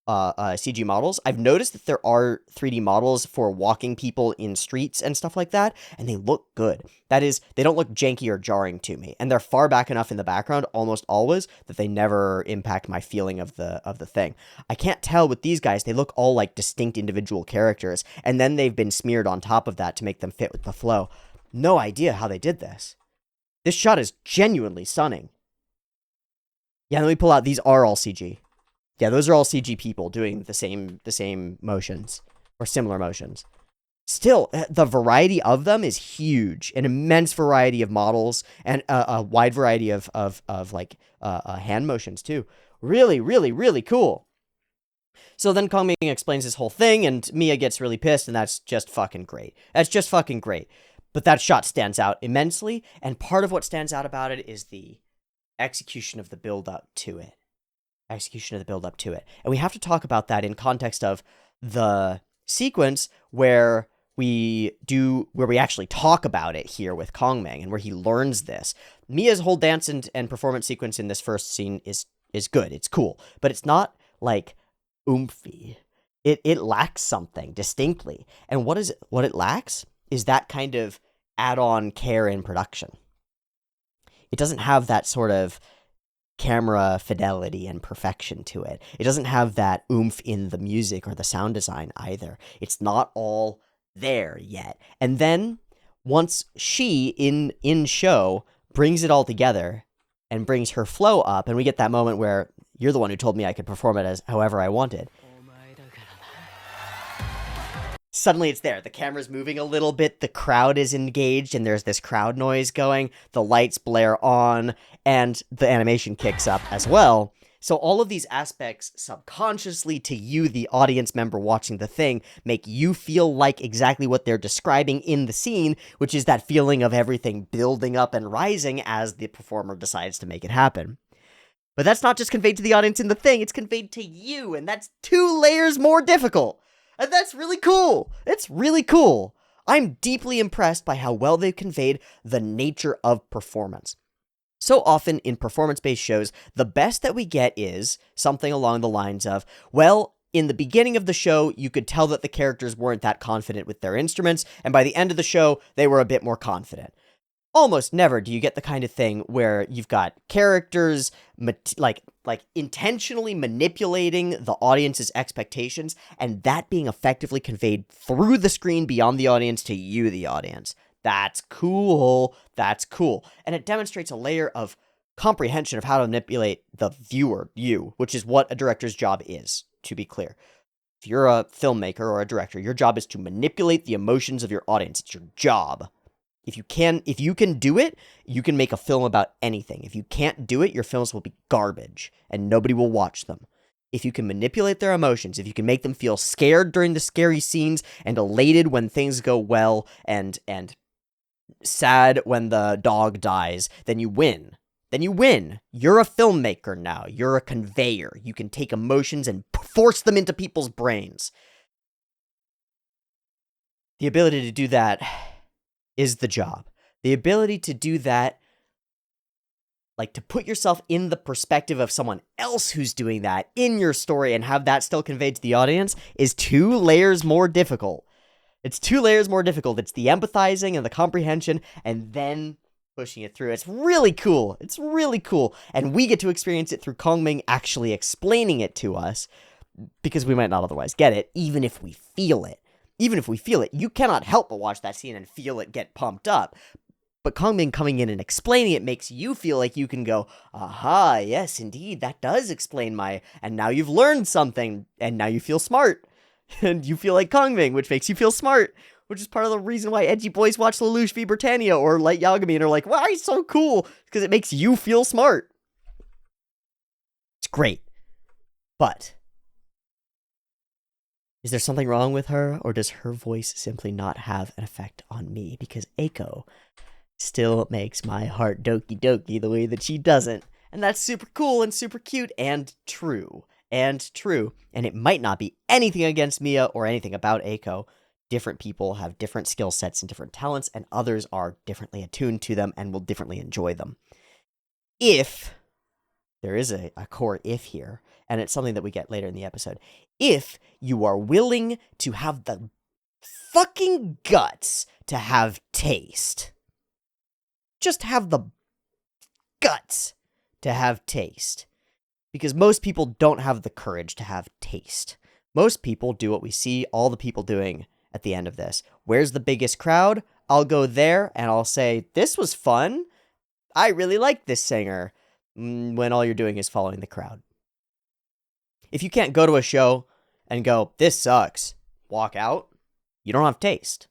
Speaker 1: CG models. I've noticed that there are 3D models for walking people in streets and stuff like that, and they look good. That is, they don't look janky or jarring to me, and they're far back enough in the background almost always that they never impact my feeling of the thing. I can't tell with these guys. They look all like distinct individual characters, and then they've been smeared on top of that to make them fit with the flow. No idea how they did this. This shot is genuinely stunning. Yeah, let me pull out. These are all CG. Yeah, those are all CG people doing the same motions or similar motions. Still, the variety of them is huge. An immense variety of models and a wide variety of like hand motions too. Really, really, really cool. So then Kongming explains this whole thing, and Mia gets really pissed, and that's just fucking great. That's just fucking great. But that shot stands out immensely, and part of what stands out about it is the execution of the build-up to it. And we have to talk about that in context of the sequence where we actually talk about it here with Kongming, and where he learns this. Mia's whole dance and performance sequence in this first scene is good. It's cool, but it's not like oomphy. It lacks something distinctly. And what it lacks is that kind of add-on care in production. It doesn't have that sort of camera fidelity and perfection to it. It doesn't have that oomph in the music or the sound design either. It's not all there yet. And then once she in show brings it all together and brings her flow up, and we get that moment where you're the one who told me I could perform it as however I wanted. Suddenly it's there. The camera's moving a little bit. The crowd is engaged, and there's this crowd noise going. The lights blare on, and the animation kicks up as well. So all of these aspects subconsciously to you, the audience member watching the thing, make you feel like exactly what they're describing in the scene, which is that feeling of everything building up and rising as the performer decides to make it happen. But that's not just conveyed to the audience in the thing, it's conveyed to you, and that's 2 layers more difficult. And that's really cool. It's really cool. I'm deeply impressed by how well they've conveyed the nature of performance. So often in performance-based shows, the best that we get is something along the lines of, well, in the beginning of the show, you could tell that the characters weren't that confident with their instruments, and by the end of the show, they were a bit more confident. Almost never do you get the kind of thing where you've got characters like intentionally manipulating the audience's expectations, and that being effectively conveyed through the screen beyond the audience to you, the audience. That's cool. That's cool. And it demonstrates a layer of comprehension of how to manipulate the viewer, you, which is what a director's job is, to be clear. If you're a filmmaker or a director, your job is to manipulate the emotions of your audience. It's your job. If you can do it, you can make a film about anything. If you can't do it, your films will be garbage and nobody will watch them. If you can manipulate their emotions, if you can make them feel scared during the scary scenes and elated when things go well and sad when the dog dies, then you win. Then you win. You're a filmmaker now. You're a conveyor. You can take emotions and force them into people's brains. The ability to do that is the job. The ability to do that, like to put yourself in the perspective of someone else who's doing that in your story and have that still conveyed to the audience, is 2 layers more difficult. It's 2 layers more difficult. It's the empathizing and the comprehension and then pushing it through. It's really cool. It's really cool. And we get to experience it through Kongming actually explaining it to us, because we might not otherwise get it, even if we feel it. Even if we feel it, you cannot help but watch that scene and feel it get pumped up. But Kongming coming in and explaining it makes you feel like you can go, aha, yes, indeed, that does explain and now you've learned something, and now you feel smart. And you feel like Kongming, which makes you feel smart, which is part of the reason why edgy boys watch Lelouch v. Britannia or Light Yagami and are like, wow, he's so cool, because it makes you feel smart. It's great. But is there something wrong with her, or does her voice simply not have an effect on me? Because Eiko still makes my heart doki doki the way that she doesn't. And that's super cool and super cute and true. And it might not be anything against Mia or anything about Eiko. Different people have different skill sets and different talents, and others are differently attuned to them and will differently enjoy them. If there is a core if here, and it's something that we get later in the episode, if you are willing to have the fucking guts to have taste, just have the guts to have taste. Because most people don't have the courage to have taste. Most people do what we see all the people doing at the end of this. Where's the biggest crowd? I'll go there and I'll say, this was fun. I really like this singer. When all you're doing is following the crowd. If you can't go to a show and go, this sucks, walk out, you don't have taste.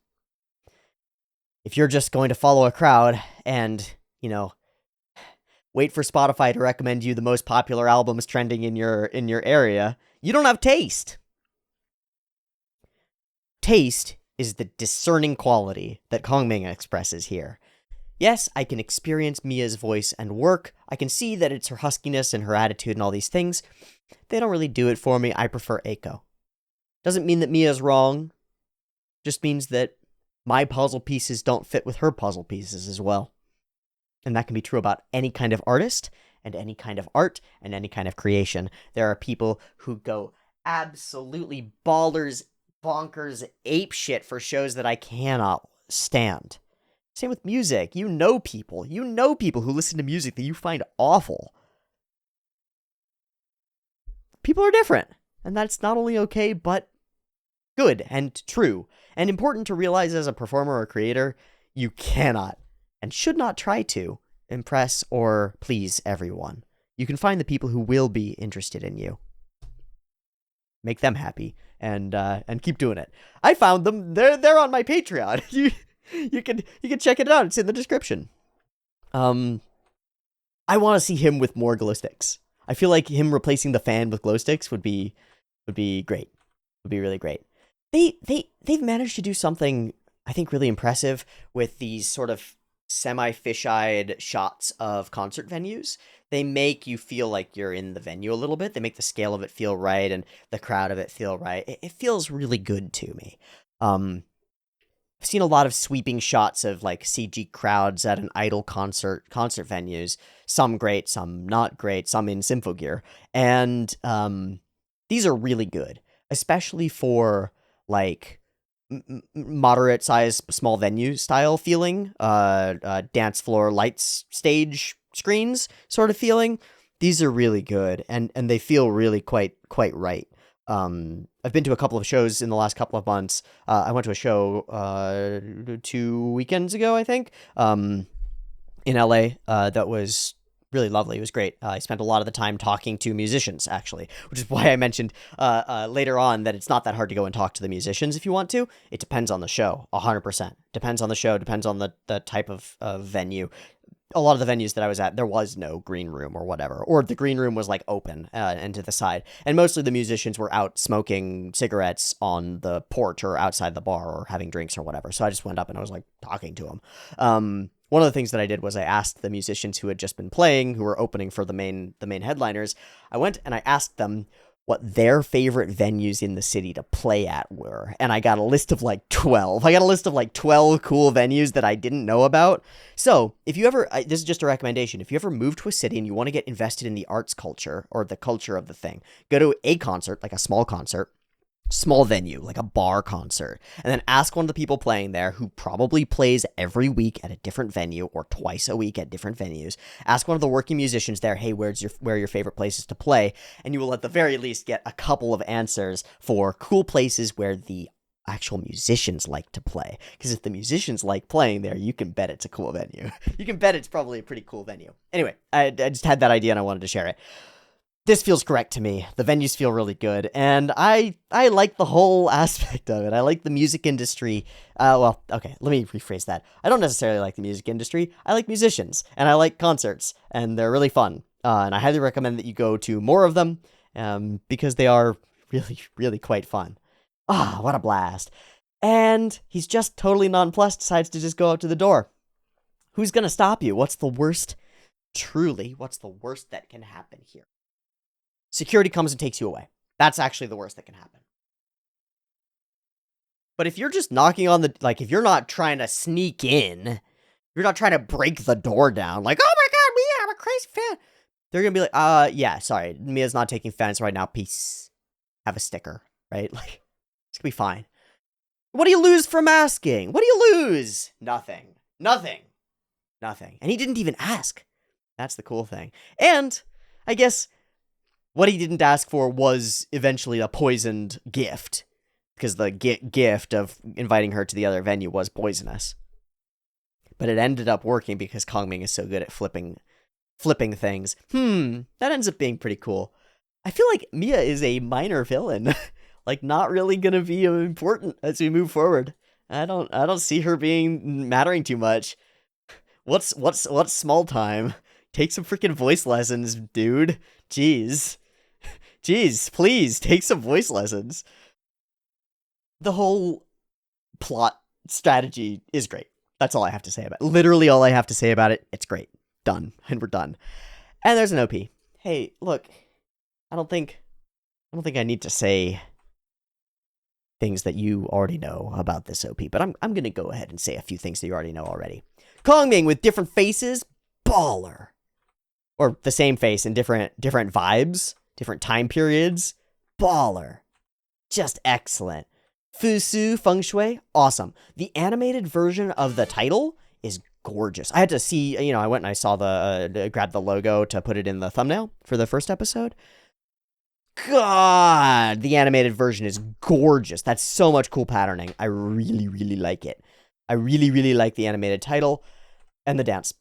Speaker 1: If you're just going to follow a crowd and, wait for Spotify to recommend you the most popular albums trending in your area, you don't have taste. Taste is the discerning quality that Kongming expresses here. Yes, I can experience Mia's voice and work. I can see that it's her huskiness and her attitude and all these things. They don't really do it for me. I prefer Eiko. Doesn't mean that Mia's wrong. Just means that my puzzle pieces don't fit with her puzzle pieces as well. And that can be true about any kind of artist and any kind of art and any kind of creation. There are people who go absolutely bonkers, apeshit for shows that I cannot stand. Same with music. You know people who listen to music that you find awful. People are different, and that's not only okay, but good and true. And important to realize as a performer or creator, you cannot and should not try to impress or please everyone. You can find the people who will be interested in you. Make them happy and keep doing it. I found them. They're on my Patreon. You can check it out. It's in the description. I want to see him with more glow sticks. I feel like him replacing the fan with glow sticks would be great. Would be really great. They've managed to do something I think really impressive with these sort of semi-fisheyed shots of concert venues. They make you feel like you're in the venue a little bit. They make the scale of it feel right and the crowd of it feel right. It feels really good to me. I've seen a lot of sweeping shots of like CG crowds at an idol concert venues. Some great, some not great, some in Sympho gear. And these are really good, especially for like moderate size small venue style feeling, dance floor lights stage screens sort of feeling. These are really good and they feel really quite right. I've been to a couple of shows in the last couple of months. I went to a show 2 weekends ago, I think, in LA, that was really lovely. It was great. I spent a lot of the time talking to musicians, actually, which is why I mentioned later on that it's not that hard to go and talk to the musicians if you want to. It depends on the show, 100%. Depends on the show, depends on the type of venue. A lot of the venues that I was at, there was no green room or whatever, or the green room was like open and to the side. And mostly the musicians were out smoking cigarettes on the porch or outside the bar or having drinks or whatever. So I just went up and I was like talking to them. One of the things that I did was I asked the musicians who had just been playing, who were opening for the main headliners. I went and I asked them what their favorite venues in the city to play at were. And I got a list of like 12. I got a list of like 12 cool venues that I didn't know about. So if you ever, this is just a recommendation, if you ever move to a city and you want to get invested in the arts culture or the culture of the thing, go to a concert, like a small concert, small venue, like a bar concert, and then ask one of the people playing there who probably plays every week at a different venue or twice a week at different venues. Ask one of the working musicians there, hey, where are your favorite places to play? And you will at the very least get a couple of answers for cool places where the actual musicians like to play. Because if the musicians like playing there, you can bet it's a cool venue. You can bet it's probably a pretty cool venue. Anyway, I just had that idea and I wanted to share it. This feels correct to me. The venues feel really good, and I like the whole aspect of it. I like the music industry. Well, okay, let me rephrase that. I don't necessarily like the music industry. I like musicians, and I like concerts, and they're really fun. And I highly recommend that you go to more of them, because they are really, really quite fun. Ah, what a blast. And he's just totally nonplussed, decides to just go out to the door. Who's gonna stop you? What's the worst that can happen here? Security comes and takes you away. That's actually the worst that can happen. But if you're just knocking on if you're not trying to sneak in, you're not trying to break the door down, like, oh my god, Mia, I'm a crazy fan. They're gonna be like, yeah, sorry, Mia's not taking fans right now, peace. Have a sticker, right? Like, it's gonna be fine. What do you lose from asking? What do you lose? Nothing. And he didn't even ask. That's the cool thing. And I guess what he didn't ask for was eventually a poisoned gift, because the gift of inviting her to the other venue was poisonous. But it ended up working because Kongming is so good at flipping things. That ends up being pretty cool. I feel like Mia is a minor villain, like not really gonna be important as we move forward. I don't see her mattering too much. What's small time? Take some freaking voice lessons, dude. Jeez, please, take some voice lessons. The whole plot strategy is great. That's all I have to say about it. Literally all I have to say about it. It's great. Done. And we're done. And there's an OP. Hey, look, I don't think I need to say things that you already know about this OP, but I'm going to go ahead and say a few things that you already know already. Kongming with different faces, baller. Or the same face in different vibes, different time periods, baller. Just excellent. Fusu Feng Shui, awesome. The animated version of the title is gorgeous. I had to see, I went and I saw grabbed the logo to put it in the thumbnail for the first episode. God, the animated version is gorgeous. That's so much cool patterning. I really, really like it. I really, really like the animated title and the dance.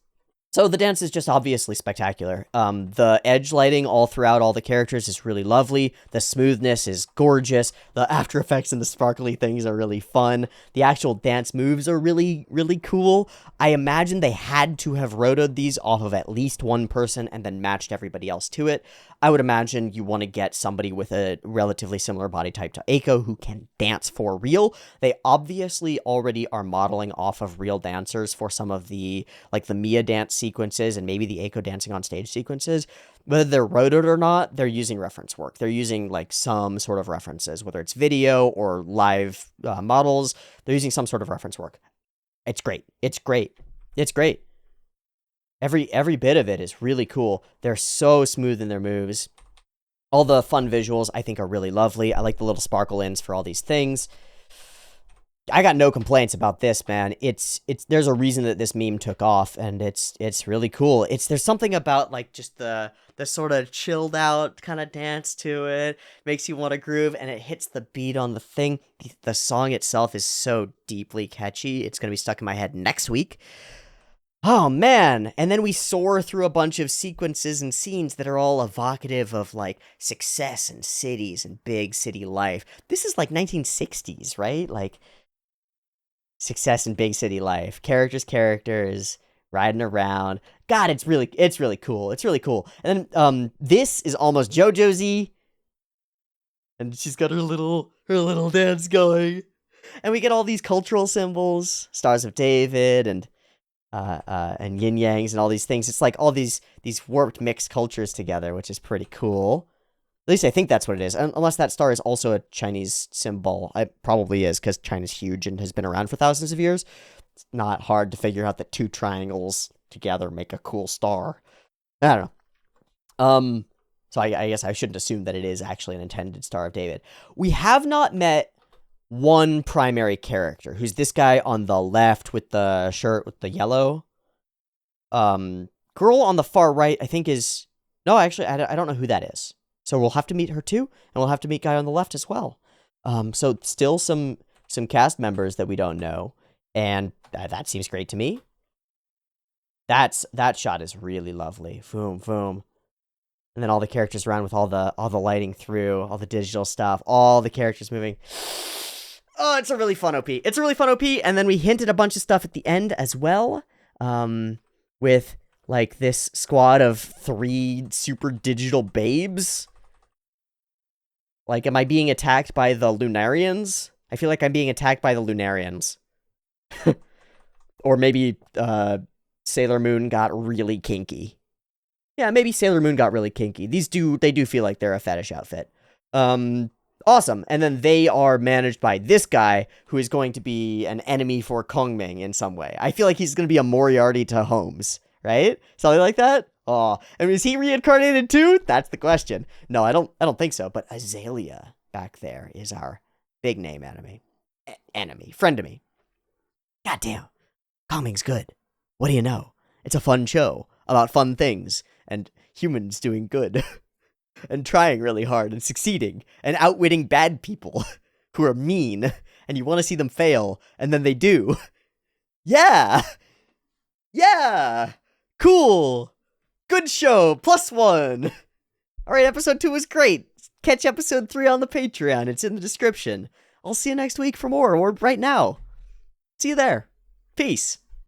Speaker 1: So the dance is just obviously spectacular. The edge lighting all throughout all the characters is really lovely. The smoothness is gorgeous. The after effects and the sparkly things are really fun. The actual dance moves are really, really cool. I imagine they had to have rotoed these off of at least one person and then matched everybody else to it. I would imagine you want to get somebody with a relatively similar body type to Eiko who can dance for real. They obviously already are modeling off of real dancers for some of the Mia dance sequences and maybe the Eiko dancing on stage sequences. Whether they're rotoed or not, they're using reference work. They're using some sort of references, whether it's video or live models. They're using some sort of reference work. It's great. Every bit of it is really cool. They're so smooth in their moves. All the fun visuals I think are really lovely. I like the little sparkle ins for all these things. I got no complaints about this, man. There's a reason that this meme took off, and it's really cool. There's something about just the sort of chilled out kind of dance to it. Makes you want to groove, and it hits the beat on the thing. The song itself is so deeply catchy. It's gonna be stuck in my head next week. Oh man, and then we soar through a bunch of sequences and scenes that are all evocative of like success and cities and big city life. This is like 1960s, right? Like success and big city life. Characters riding around. God, it's really cool. It's really cool. And then this is almost JoJo's-y, and she's got her little dance going. And we get all these cultural symbols, Stars of David and yin yangs and all these things. It's like all these warped mixed cultures together, which is pretty cool. At least I think that's what it is. Unless that star is also a Chinese symbol. It probably is, because China's huge and has been around for thousands of years. It's not hard to figure out that two triangles together make a cool star. I don't know. So I guess I shouldn't assume that it is actually an intended Star of David. We have not met one primary character, who's this guy on the left with the shirt with the yellow. Girl on the far right, I think is... No, actually, I don't know who that is. So we'll have to meet her too, and we'll have to meet guy on the left as well. So still some cast members that we don't know, and that seems great to me. That shot is really lovely. Boom, boom. And then all the characters around with all the lighting through, all the digital stuff, all the characters moving. Oh, it's a really fun OP. It's a really fun OP, and then we hinted a bunch of stuff at the end as well, with like this squad of 3 super digital babes. Like, am I being attacked by the Lunarians? I feel like I'm being attacked by the Lunarians. Or maybe Sailor Moon got really kinky. Yeah, maybe Sailor Moon got really kinky. They do feel like they're a fetish outfit. Awesome. And then they are managed by this guy, who is going to be an enemy for Kongming in some way. I feel like he's going to be a Moriarty to Holmes, right? Something like that? Oh, and is he reincarnated too? That's the question. No, I don't think so. But Azalea back there is our big name enemy. Friend of me. Goddamn. Kongming's good. What do you know? It's a fun show about fun things and humans doing good and trying really hard and succeeding and outwitting bad people who are mean, and you want to see them fail, and then they do. Yeah. Yeah. Cool. Good show. +1. All right, episode 2 was great. Catch episode 3 on the Patreon. It's in the description. I'll see you next week for more, or right now. See you there. Peace.